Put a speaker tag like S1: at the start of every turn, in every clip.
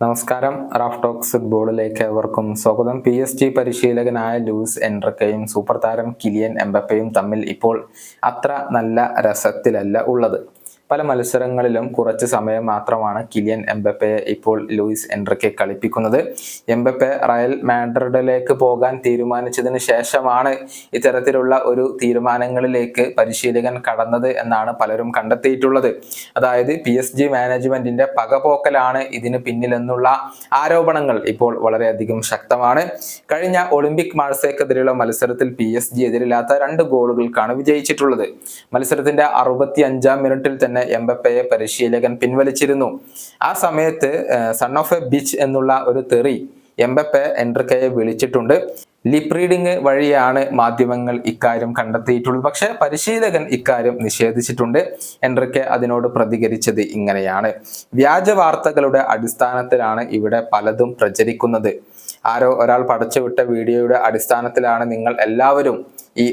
S1: നമസ്കാരം. Raf talks ഫുട്ബോളിലേക്ക് ഏവർക്കും സ്വാഗതം. PSG പരിശീലകനായ ലൂയിസ് എൻറിക്കയും സൂപ്പർ താരം കിലിയൻ എംബപ്പയും തമ്മിൽ ഇപ്പോൾ അത്ര നല്ല രസത്തിലല്ല ഉള്ളത്. പല മത്സരങ്ങളിലും കുറച്ച് സമയം മാത്രമാണ് കിലിയൻ എംബപ്പയെ ഇപ്പോൾ ലൂയിസ് എൻറിക്കെ കളിപ്പിക്കുന്നത്. എംബപ്പെ റയൽ മാഡ്രിഡിലേക്ക് പോകാൻ തീരുമാനിച്ചതിന് ശേഷമാണ് ഇത്തരത്തിലുള്ള ഒരു തീരുമാനങ്ങളിലേക്ക് പരിശീലകൻ കടന്നത് എന്നാണ് പലരും കണ്ടെത്തിയിട്ടുള്ളത്. അതായത് PSG മാനേജ്മെന്റിന്റെ പകപോക്കലാണ് ഇതിന് പിന്നിലെന്നുള്ള ആരോപണങ്ങൾ ഇപ്പോൾ വളരെയധികം ശക്തമാണ്. കഴിഞ്ഞ ഒളിമ്പിക് മാർസേക്കെതിരെയുള്ള മത്സരത്തിൽ PSG എതിരില്ലാത്ത 2 ഗോളുകൾക്കാണ് വിജയിച്ചിട്ടുള്ളത്. മത്സരത്തിന്റെ 65-ാം മിനിറ്റിൽ തന്നെ എംബപ്പയെ പരിശീലകൻ പിൻവലിച്ചിരുന്നു. ആ സമയത്ത് സൺ ഓഫ് എ ബിച്ച് എന്നുള്ള ഒരു തെറി എംബപ്പെ എൻറിക്കയെ വിളിച്ചിട്ടുണ്ട്. ലിപ് റീഡിംഗ് വഴിയാണ് മാധ്യമങ്ങൾ ഇക്കാര്യം കണ്ടെത്തിയിട്ടുള്ളത്. പക്ഷെ പരിശീലകൻ ഇക്കാര്യം നിഷേധിച്ചിട്ടുണ്ട്. എൻറിക്കെ അതിനോട് പ്രതികരിച്ചത് ഇങ്ങനെയാണ്: വ്യാജ വാർത്തകളുടെ അടിസ്ഥാനത്തിലാണ് ഇവിടെ പലതും പ്രചരിക്കുന്നത്. ആരോ ഒരാൾ പടച്ചുവിട്ട വീഡിയോയുടെ അടിസ്ഥാനത്തിലാണ് നിങ്ങൾ എല്ലാവരും ഈ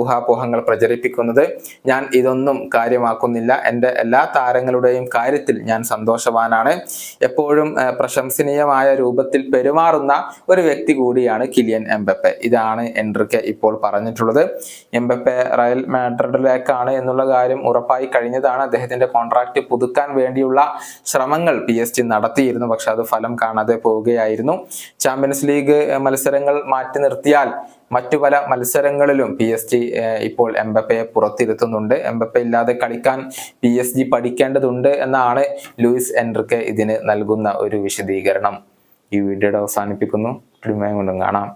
S1: ഊഹാപോഹങ്ങൾ പ്രചരിപ്പിക്കുന്നത്. ഞാൻ ഇതൊന്നും കാര്യമാക്കുന്നില്ല. എൻ്റെ എല്ലാ താരങ്ങളുടെയും കാര്യത്തിൽ ഞാൻ സന്തോഷവാനാണ്. എപ്പോഴും പ്രശംസനീയമായ രൂപത്തിൽ പെരുമാറുന്ന ഒരു വ്യക്തി കൂടിയാണ് കിലിയൻ എംബപ്പെ. ഇതാണ് എൻറിക്കെ ഇപ്പോൾ പറഞ്ഞിട്ടുള്ളത്. എംബപ്പെ റയൽ മാഡ്രിഡിലേക്കാണ് എന്നുള്ള കാര്യം ഉറപ്പായി കഴിഞ്ഞതാണ്. അദ്ദേഹത്തിന്റെ കോൺട്രാക്ട് പുതുക്കാൻ വേണ്ടിയുള്ള ശ്രമങ്ങൾ PSG നടത്തിയിരുന്നു. പക്ഷെ അത് ഫലം കാണാതെ പോവുകയായിരുന്നു. ചാമ്പ്യൻസ് ലീഗ് മത്സരങ്ങൾ മാറ്റി നിർത്തിയാൽ മറ്റു പല മത്സരങ്ങളിലും PSG ഇപ്പോൾ എംബപ്പയെ പുറത്തിരുത്തുന്നുണ്ട്. എംബപ്പെ ഇല്ലാതെ കളിക്കാൻ PSG പഠിക്കേണ്ടതുണ്ട് എന്നാണ് ലൂയിസ് എൻറിക്കെ ഇതിന് നൽകുന്ന ഒരു വിശദീകരണം. ഈ വീഡിയോയുടെ അവസാനിപ്പിക്കുന്നു. കൊണ്ടും കാണാം.